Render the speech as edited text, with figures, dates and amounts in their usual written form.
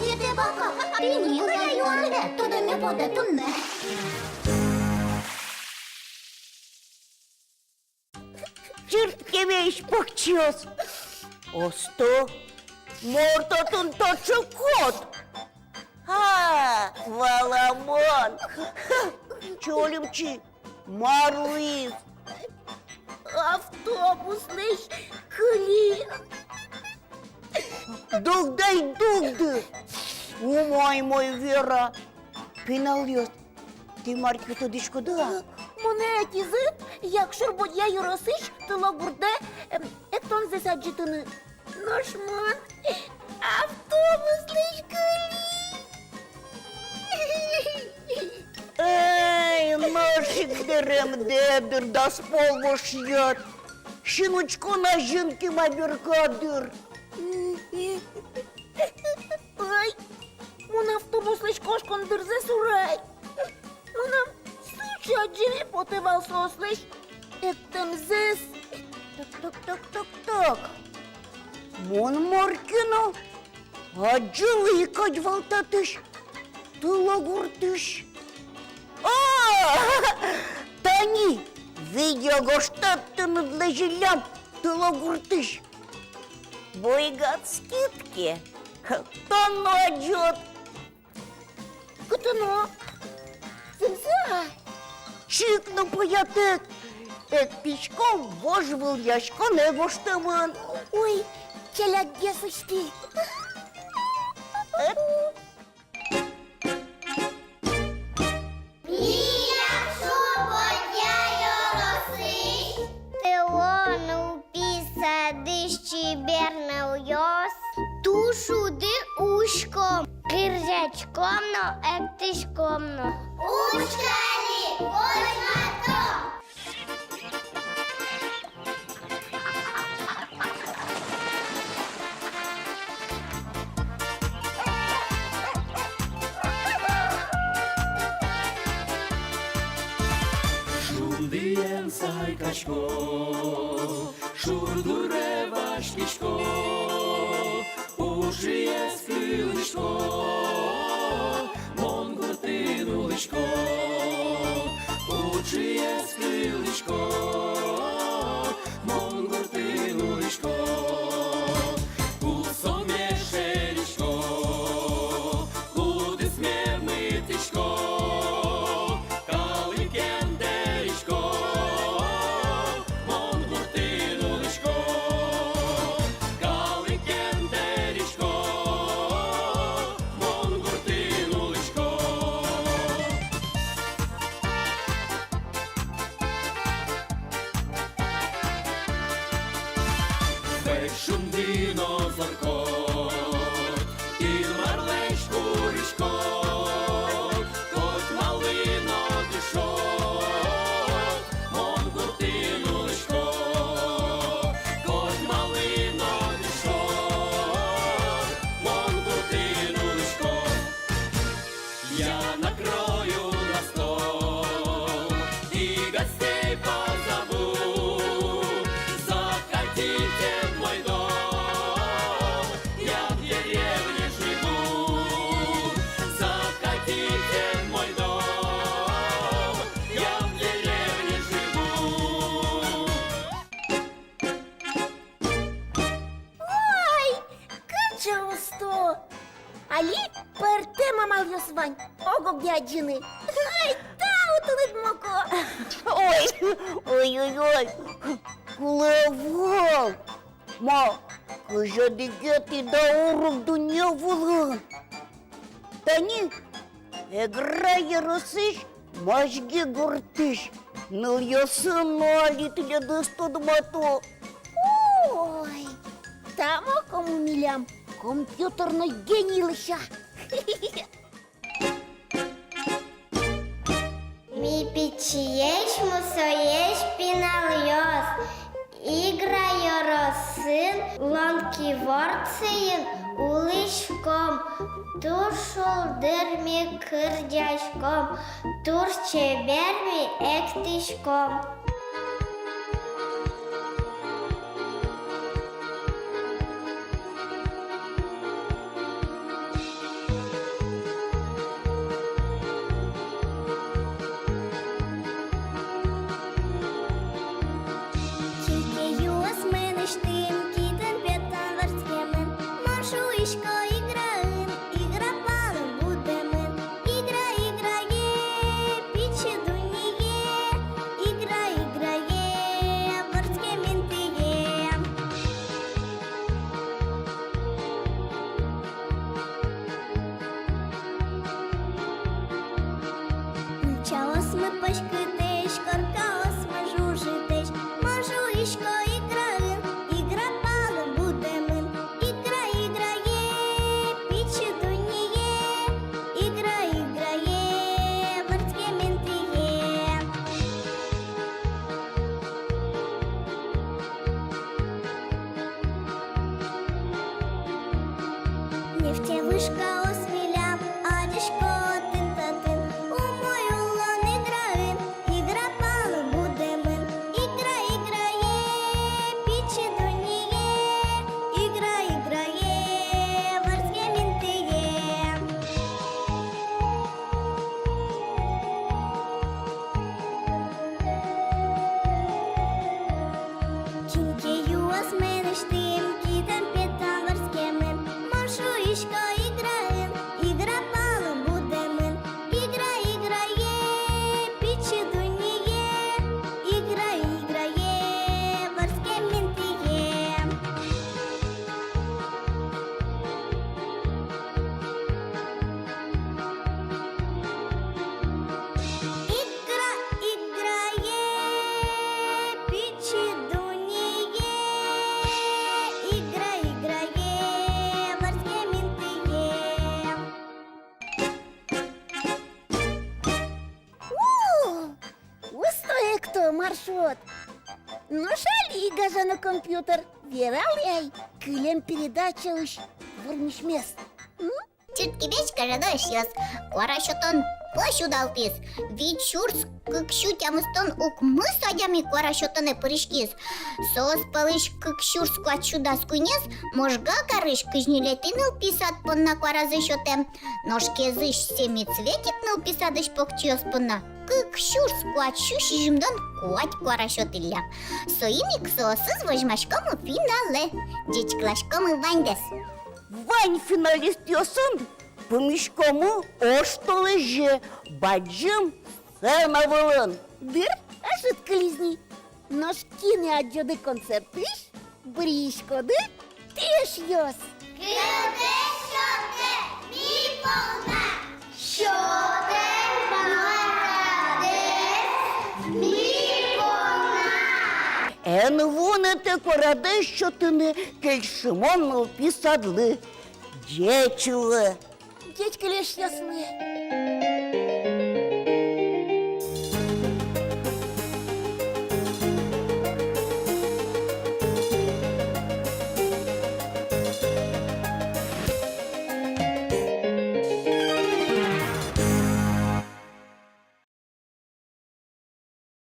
Кіти бака, ти ні, гуляю, але туди не буде, то не. Чертович похчас. Осто, морда тун точно кот. Валамон. Чолімчі, Марлиз. Автобусний хліб. Дугдай дугды. Умой мой Вера. Піналйос. Ти Марки туди шкода? Мене тізи, як шурбодяю росиш, то логурде, ектон засаджитини. Ношман, автобусний хліб. Ей, нашик дерем дебір, да сполвош яд. Щіночку на жінки мабіркадир. Ай, мон автобуслиш кошкон дырзе сурай. Монам суча джими потевал сослиш. Ектем зес. Так. Мон Маркіно, а джили кадьвалтатиш, ти лагуртиш. Та ні, видяго штаттину для жилям, ти лагуртиш. Бойгат скидки, то наджот. Кутано. Зенза. Чикну поятек, пічком вожвил яшко не воштаман. Ой, челяк гесушки. Тилону пісади щібернав йос, тушуди ушком, киржачкомно, ектишкомно. Ушкалі, космато! Шундиен сайкашко, шурдуре вашкішко, ушиє спілишко, монгортину лишко, учиє спілишко, монгортину лишко, кусомє шелішко, куди смє митишко, Шумдіно зорко, і марлешку річко, кот малино дишо, монгуртину лишко, кот малино дишо, монгуртину лишко. Я накрою на стол і гостей позову, заходите в мой дом. Алі перте мамал йосвань, ого дяджини. Ай, та утулит моко. Ой, кулавал. Ма, кожа дегети да урок дуня вулан. Та ні, грає росиш, мажги гуртиш. Ну ясиналі тля достодмато. Ой, там окому мілям. Комп'ютерний геній лиша. Ми пічієш, мусоєш, пінальйос, іграє росин, лонки ворцеїн, улишком, тушул дирмі кирдяшком, турчебермі ектишком. ми пашкитеш, корка осмажу житеш. Можу ішко іграєм, ігра палом будемин. Ігра іграє, пічі дуніє. Ігра іграє, морське мінтіє. Нефтевышка осмеля, Алишко тин-та-тин. У мою лон играем, игра палом будемин. Игра играе, пічі дуніє. Игра играе, морське мінтіє. Кінкею осмениш тим, кітам п'ятам морським. Машу ішко іграєм, ігра палом будемин. Ігра іграє, пічі дуніє. Ігра іграє, морське мінтіє. Ігра іграє, пічі дуніє. Ігра іграє, морське мінтіє. Устоя кто, маршрут. Ну, шали, газану компьютер. Верал яй, кылем передача уж вырмеш мест. Тютки бечка жадощас, куарашотон пошудалтис. Вичурс кыкшутямыстон укмы садями куарашотоне пырышкис. Сос палыш кыкшурску отчуда скуйнес, можга карыш кыжнюлетиныл писат понна куаразышотем. Ножке зыш семицветикныл писадыш покчиос понна. Кыкшурску отчуш жимдон куать куарашотылля. Соимик соосыз вожмашкому финале. Дечклашкому ваньдес. Вань фіналіст йосын, помішкому оштолеже, баджым сена вылын. Дыр, ашыт кылизни. Ножкины отжоды концертыш, бришкоды, теш йос. Килде шоте, мій полна. Шоте марадес, мій полна. Ен вони те кораде, що ти не кельшимон пісадли. Дечули. Дечка лишь ясны.